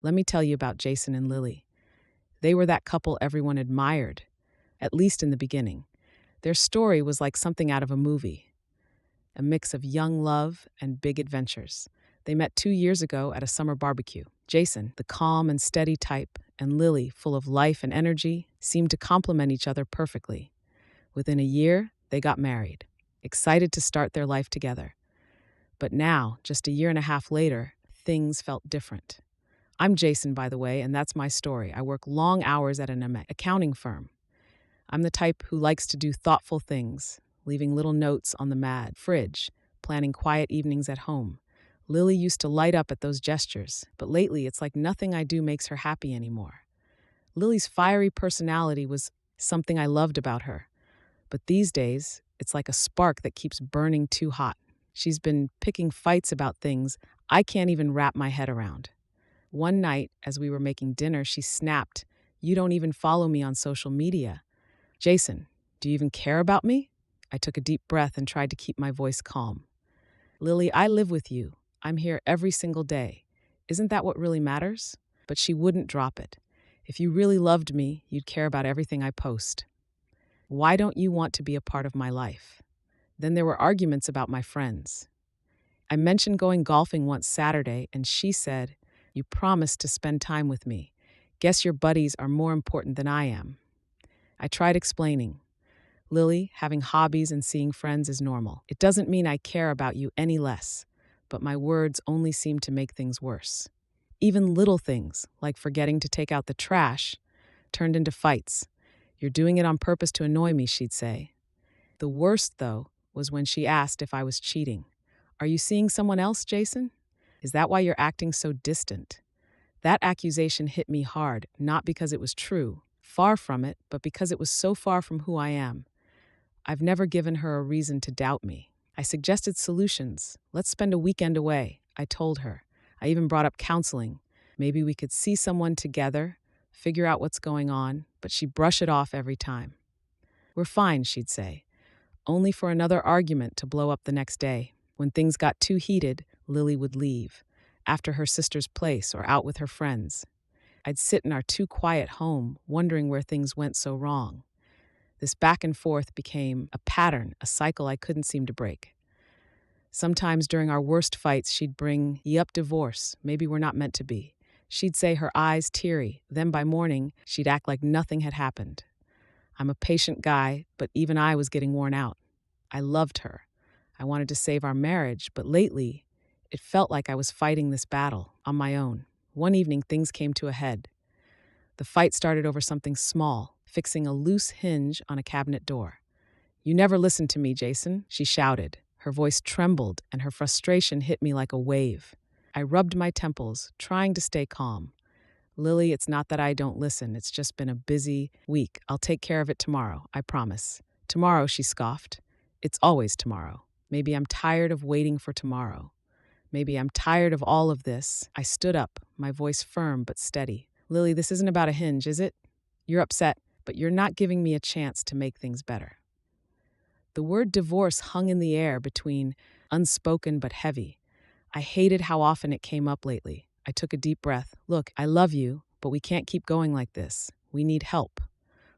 Let me tell you about Jason and Lily. They were that couple everyone admired, at least in the beginning. Their story was like something out of a movie, a mix of young love and big adventures. They met 2 years ago at a summer barbecue. Jason, the calm and steady type, and Lily, full of life and energy, seemed to complement each other perfectly. Within a year, they got married, excited to start their life together. But now, just a year and a half later, things felt different. I'm Jason, by the way, and that's my story. I work long hours at an accounting firm. I'm the type who likes to do thoughtful things, leaving little notes on the fridge, planning quiet evenings at home. Lily used to light up at those gestures, but lately it's like nothing I do makes her happy anymore. Lily's fiery personality was something I loved about her, but these days it's like a spark that keeps burning too hot. She's been picking fights about things I can't even wrap my head around. One night, as we were making dinner, she snapped, "You don't even follow me on social media." Jason, do you even care about me? I took a deep breath and tried to keep my voice calm. Lily, I live with you. I'm here every single day. Isn't that what really matters? But she wouldn't drop it. If you really loved me, you'd care about everything I post. Why don't you want to be a part of my life? Then there were arguments about my friends. I mentioned going golfing once Saturday, and she said, "You promised to spend time with me. Guess your buddies are more important than I am." I tried explaining. Lily, having hobbies and seeing friends is normal. It doesn't mean I care about you any less, but my words only seem to make things worse. Even little things, like forgetting to take out the trash, turned into fights. "You're doing it on purpose to annoy me," she'd say. The worst, though, was when she asked if I was cheating. "Are you seeing someone else, Jason? Is that why you're acting so distant?" That accusation hit me hard, not because it was true, far from it, but because it was so far from who I am. I've never given her a reason to doubt me. I suggested solutions. Let's spend a weekend away, I told her. I even brought up counseling. Maybe we could see someone together, figure out what's going on, but she'd brush it off every time. "We're fine," she'd say, only for another argument to blow up the next day. When things got too heated, Lily would leave, after her sister's place or out with her friends. I'd sit in our too quiet home, wondering where things went so wrong. This back and forth became a pattern, a cycle I couldn't seem to break. Sometimes during our worst fights, she'd bring, "Yup, divorce. Maybe we're not meant to be." She'd say, her eyes teary. Then by morning, she'd act like nothing had happened. I'm a patient guy, but even I was getting worn out. I loved her. I wanted to save our marriage, but lately, it felt like I was fighting this battle on my own. One evening, things came to a head. The fight started over something small, fixing a loose hinge on a cabinet door. "You never listened to me, Jason," she shouted. Her voice trembled, and her frustration hit me like a wave. I rubbed my temples, trying to stay calm. "Lily, it's not that I don't listen. It's just been a busy week. I'll take care of it tomorrow, I promise." "Tomorrow," she scoffed. "It's always tomorrow. Maybe I'm tired of waiting for tomorrow. Maybe I'm tired of all of this." I stood up, my voice firm but steady. "Lily, this isn't about a hinge, is it? You're upset, but you're not giving me a chance to make things better." The word divorce hung in the air between unspoken but heavy. I hated how often it came up lately. I took a deep breath. "Look, I love you, but we can't keep going like this. We need help."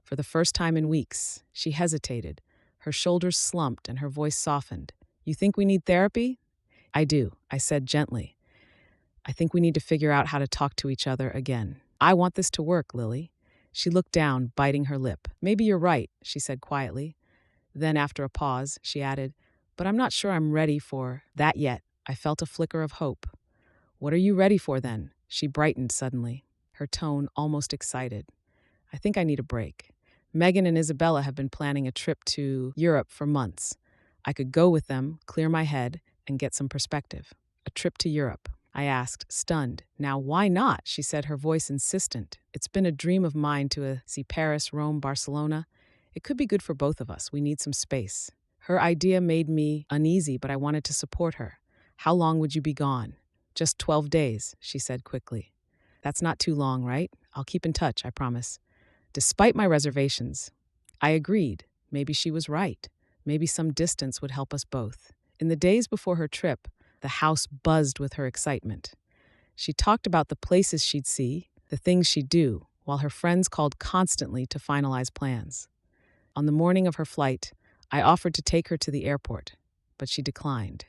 For the first time in weeks, she hesitated. Her shoulders slumped and her voice softened. "You think we need therapy?" "I do," I said gently. "I think we need to figure out how to talk to each other again. I want this to work, Lily." She looked down, biting her lip. "Maybe you're right," she said quietly. Then, after a pause, she added, "But I'm not sure I'm ready for that yet." I felt a flicker of hope. "What are you ready for then?" She brightened suddenly, her tone almost excited. "I think I need a break. Megan and Isabella have been planning a trip to Europe for months. I could go with them, clear my head, and get some perspective." "A trip to Europe?" I asked, stunned. "Now, why not?" she said, her voice insistent. "It's been a dream of mine to see Paris, Rome, Barcelona. It could be good for both of us. We need some space." Her idea made me uneasy, but I wanted to support her. "How long would you be gone?" "Just 12 days, she said quickly. "That's not too long, right? I'll keep in touch, I promise." Despite my reservations, I agreed. Maybe she was right. Maybe some distance would help us both. In the days before her trip, the house buzzed with her excitement. She talked about the places she'd see, the things she'd do, while her friends called constantly to finalize plans. On the morning of her flight, I offered to take her to the airport, but she declined.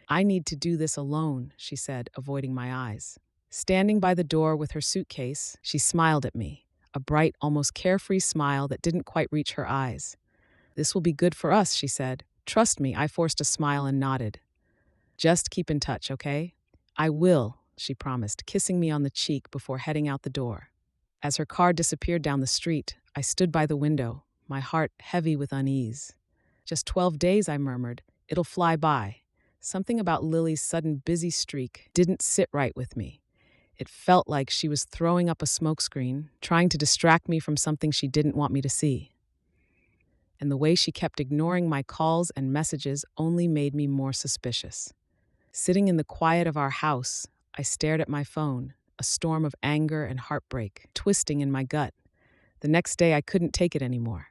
"I need to do this alone," she said, avoiding my eyes. Standing by the door with her suitcase, she smiled at me, a bright, almost carefree smile that didn't quite reach her eyes. "This will be good for us," she said. "Trust me," I forced a smile and nodded. "Just keep in touch, okay?" "I will," she promised, kissing me on the cheek before heading out the door. As her car disappeared down the street, I stood by the window, my heart heavy with unease. "Just 12 days," I murmured. "It'll fly by." Something about Lily's sudden busy streak didn't sit right with me. It felt like she was throwing up a smokescreen, trying to distract me from something she didn't want me to see. And the way she kept ignoring my calls and messages only made me more suspicious. Sitting in the quiet of our house, I stared at my phone, a storm of anger and heartbreak twisting in my gut. The next day, I couldn't take it anymore.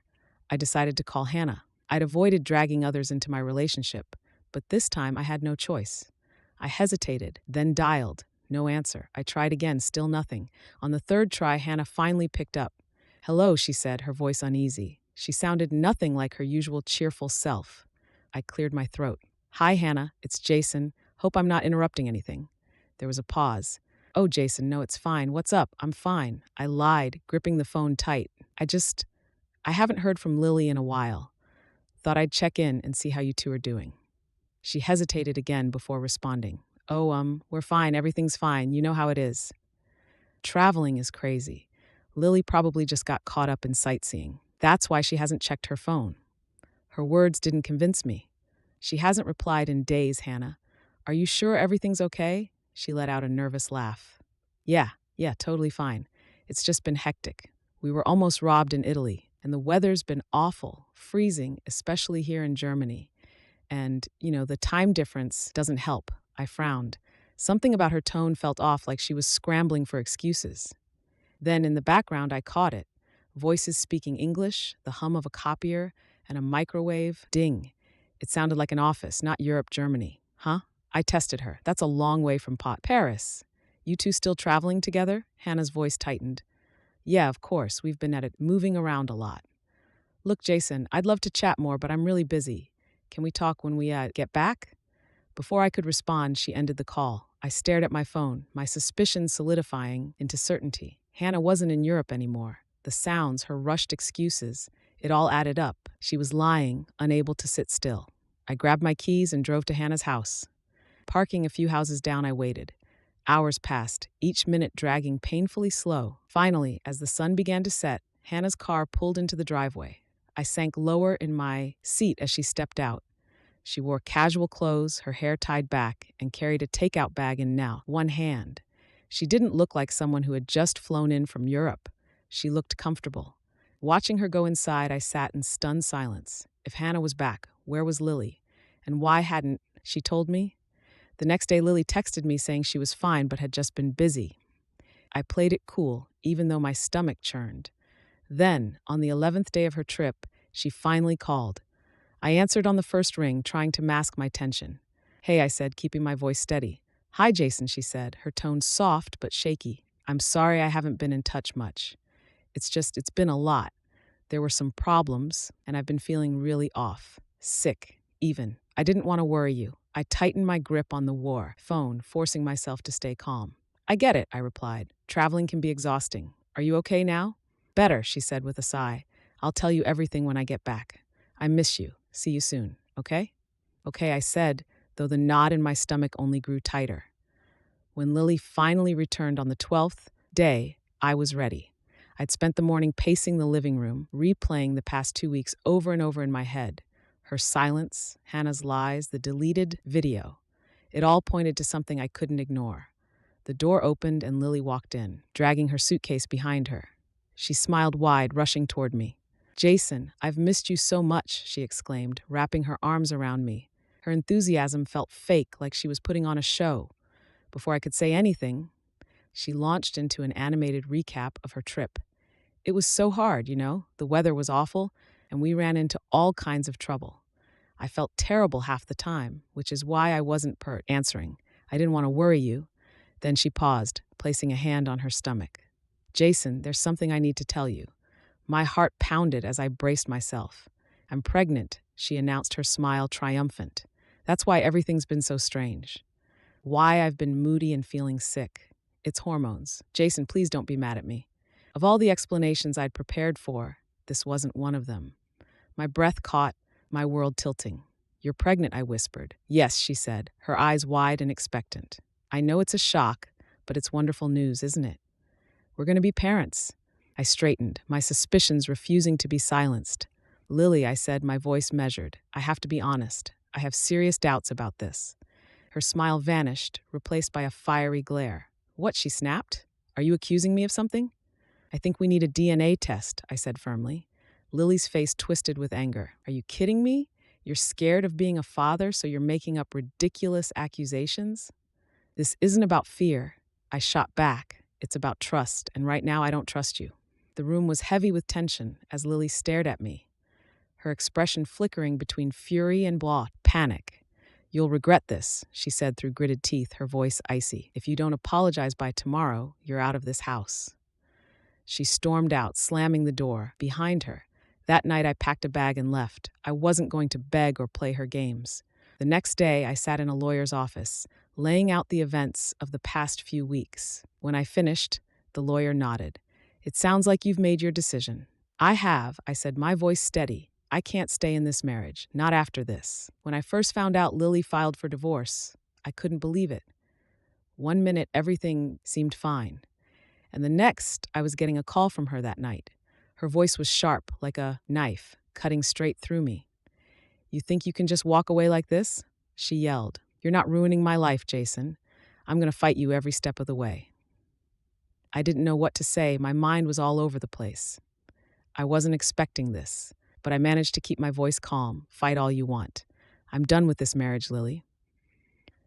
I decided to call Hannah. I'd avoided dragging others into my relationship, but this time I had no choice. I hesitated, then dialed. No answer. I tried again, still nothing. On the third try, Hannah finally picked up. "Hello," she said, her voice uneasy. She sounded nothing like her usual cheerful self. I cleared my throat. "Hi, Hannah. It's Jason. Hope I'm not interrupting anything." There was a pause. "Oh, Jason, no, it's fine. What's up?" "I'm fine," I lied, gripping the phone tight. I haven't heard from Lily in a while. Thought I'd check in and see how you two are doing." She hesitated again before responding. "Oh, we're fine. Everything's fine. You know how it is." Traveling is crazy. Lily probably just got caught up in sightseeing. That's why she hasn't checked her phone. Her words didn't convince me. "She hasn't replied in days, Hannah. Are you sure everything's okay?" She let out a nervous laugh. Yeah, totally fine. It's just been hectic. We were almost robbed in Italy, and the weather's been awful, freezing, especially here in Germany. And, the time difference doesn't help." I frowned. Something about her tone felt off, like she was scrambling for excuses. Then in the background, I caught it. Voices speaking English, the hum of a copier, and a microwave ding. It sounded like an office, not Europe, Germany. "Huh?" I tested her. "That's a long way from Paris." "You two still traveling together?" Hannah's voice tightened. "Yeah, of course. We've been at it, moving around a lot." "Look, Jason, I'd love to chat more, but I'm really busy. Can we talk when we get back?" Before I could respond, she ended the call. I stared at my phone, my suspicions solidifying into certainty. Hannah wasn't in Europe anymore. The sounds, her rushed excuses, it all added up. She was lying, unable to sit still. I grabbed my keys and drove to Hannah's house. Parking a few houses down, I waited. Hours passed, each minute dragging painfully slow. Finally, as the sun began to set, Hannah's car pulled into the driveway. I sank lower in my seat as she stepped out. She wore casual clothes, her hair tied back, and carried a takeout bag in now one hand. She didn't look like someone who had just flown in from Europe. She looked comfortable. Watching her go inside, I sat in stunned silence. If Hannah was back, where was Lily? And why hadn't she told me? The next day, Lily texted me saying she was fine but had just been busy. I played it cool, even though my stomach churned. Then, on the 11th day of her trip, she finally called. I answered on the first ring, trying to mask my tension. "Hey," I said, keeping my voice steady. "Hi, Jason," she said, her tone soft but shaky. "I'm sorry I haven't been in touch much. It's been a lot. There were some problems, and I've been feeling really off. Sick, even. I didn't want to worry you." I tightened my grip on the phone, forcing myself to stay calm. "I get it," I replied. "Traveling can be exhausting. Are you okay now?" "Better," she said with a sigh. "I'll tell you everything when I get back. I miss you. See you soon, okay?" "Okay," I said, though the knot in my stomach only grew tighter. When Lily finally returned on the 12th day, I was ready. I'd spent the morning pacing the living room, replaying the past 2 weeks over and over in my head. Her silence, Hannah's lies, the deleted video. It all pointed to something I couldn't ignore. The door opened and Lily walked in, dragging her suitcase behind her. She smiled wide, rushing toward me. "Jason, I've missed you so much," she exclaimed, wrapping her arms around me. Her enthusiasm felt fake, like she was putting on a show. Before I could say anything, she launched into an animated recap of her trip. "It was so hard, the weather was awful, and we ran into all kinds of trouble. I felt terrible half the time, which is why I wasn't answering. I didn't want to worry you. Then she paused, placing a hand on her stomach. Jason, there's something I need to tell you. My heart pounded as I braced myself. I'm pregnant, she announced, her smile triumphant. That's why everything's been so strange. Why I've been moody and feeling sick. It's hormones. Jason, please don't be mad at me. Of all the explanations I'd prepared for, this wasn't one of them. My breath caught, my world tilting. You're pregnant, I whispered. Yes, she said, her eyes wide and expectant. I know it's a shock, but it's wonderful news, isn't it? We're going to be parents. I straightened, my suspicions refusing to be silenced. Lily, I said, my voice measured. I have to be honest. I have serious doubts about this. Her smile vanished, replaced by a fiery glare. What, she snapped? Are you accusing me of something? I think we need a DNA test, I said firmly. Lily's face twisted with anger. Are you kidding me? You're scared of being a father, so you're making up ridiculous accusations? This isn't about fear. I shot back. It's about trust, and right now I don't trust you. The room was heavy with tension as Lily stared at me, her expression flickering between fury and panic. You'll regret this, she said through gritted teeth, her voice icy. If you don't apologize by tomorrow, you're out of this house. She stormed out, slamming the door behind her. That night I packed a bag and left. I wasn't going to beg or play her games. The next day I sat in a lawyer's office, laying out the events of the past few weeks. When I finished, the lawyer nodded. It sounds like you've made your decision. I have, I said, my voice steady. I can't stay in this marriage, not after this. When I first found out Lily filed for divorce, I couldn't believe it. 1 minute, everything seemed fine. And the next, I was getting a call from her that night. Her voice was sharp, like a knife, cutting straight through me. You think you can just walk away like this? She yelled. You're not ruining my life, Jason. I'm going to fight you every step of the way. I didn't know what to say. My mind was all over the place. I wasn't expecting this, but I managed to keep my voice calm. Fight all you want. I'm done with this marriage, Lily.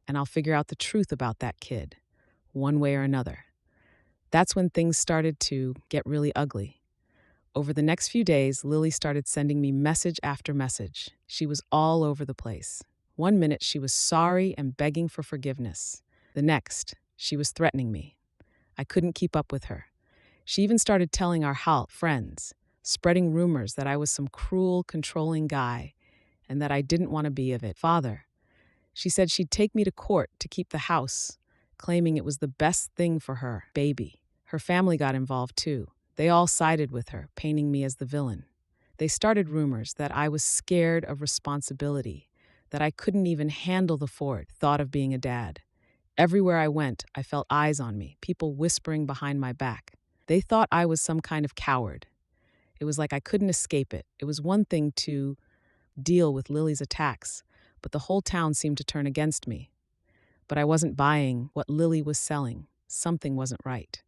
And I'll figure out the truth about that kid, one way or another. That's when things started to get really ugly. Over the next few days, Lily started sending me message after message. She was all over the place. 1 minute, she was sorry and begging for forgiveness. The next, she was threatening me. I couldn't keep up with her. She even started telling our friends, spreading rumors that I was some cruel, controlling guy and that I didn't want to be of it. Father. She said she'd take me to court to keep the house, claiming it was the best thing for her baby. Her family got involved too. They all sided with her, painting me as the villain. They started rumors that I was scared of responsibility, that I couldn't even handle the thought of being a dad. Everywhere I went, I felt eyes on me, people whispering behind my back. They thought I was some kind of coward. It was like I couldn't escape it. It was one thing to deal with Lily's attacks, but the whole town seemed to turn against me. But I wasn't buying what Lily was selling. Something wasn't right.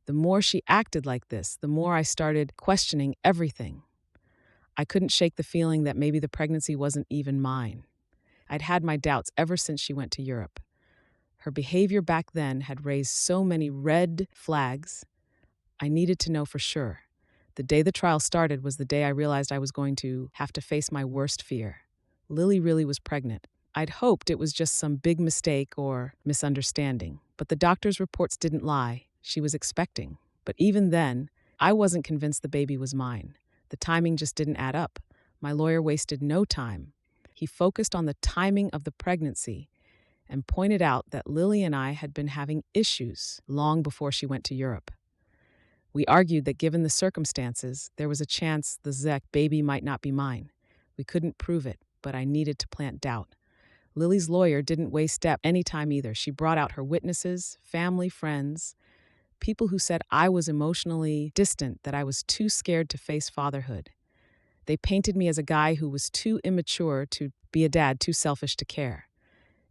The more she acted like this, the more I started questioning everything. I couldn't shake the feeling that maybe the pregnancy wasn't even mine. I'd had my doubts ever since she went to Europe. Her behavior back then had raised so many red flags. I needed to know for sure. The day the trial started was the day I realized I was going to have to face my worst fear. Lily really was pregnant. I'd hoped it was just some big mistake or misunderstanding, but the doctor's reports didn't lie. She was expecting. But even then, I wasn't convinced the baby was mine. The timing just didn't add up. My lawyer wasted no time. He focused on the timing of the pregnancy and pointed out that Lily and I had been having issues long before she went to Europe. We argued that given the circumstances, there was a chance the Zek baby might not be mine. We couldn't prove it, but I needed to plant doubt. Lily's lawyer didn't waste any time either. She brought out her witnesses, family, friends, people who said I was emotionally distant, that I was too scared to face fatherhood. They painted me as a guy who was too immature to be a dad, too selfish to care.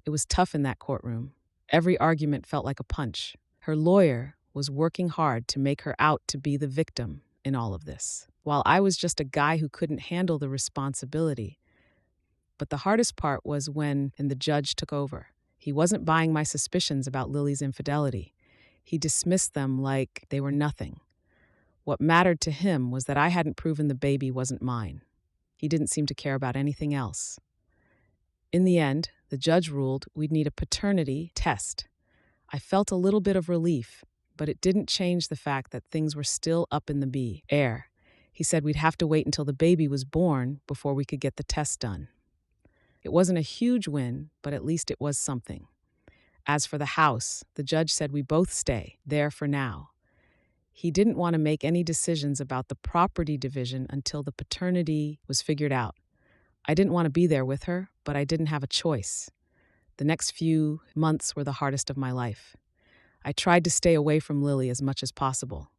It was tough in that courtroom. Every argument felt like a punch. Her lawyer was working hard to make her out to be the victim in all of this, while I was just a guy who couldn't handle the responsibility. But the hardest part was when the judge took over. He wasn't buying my suspicions about Lily's infidelity. He dismissed them like they were nothing. What mattered to him was that I hadn't proven the baby wasn't mine. He didn't seem to care about anything else. In the end, the judge ruled we'd need a paternity test. I felt a little bit of relief, but it didn't change the fact that things were still up in the air. He said we'd have to wait until the baby was born before we could get the test done. It wasn't a huge win, but at least it was something. As for the house, the judge said we both stay there for now. He didn't want to make any decisions about the property division until the paternity was figured out. I didn't want to be there with her, but I didn't have a choice. The next few months were the hardest of my life. I tried to stay away from Lily as much as possible.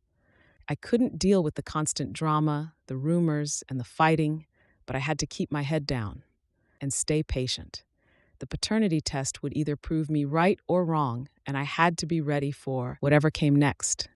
I couldn't deal with the constant drama, the rumors, and the fighting, but I had to keep my head down and stay patient. The paternity test would either prove me right or wrong, and I had to be ready for whatever came next.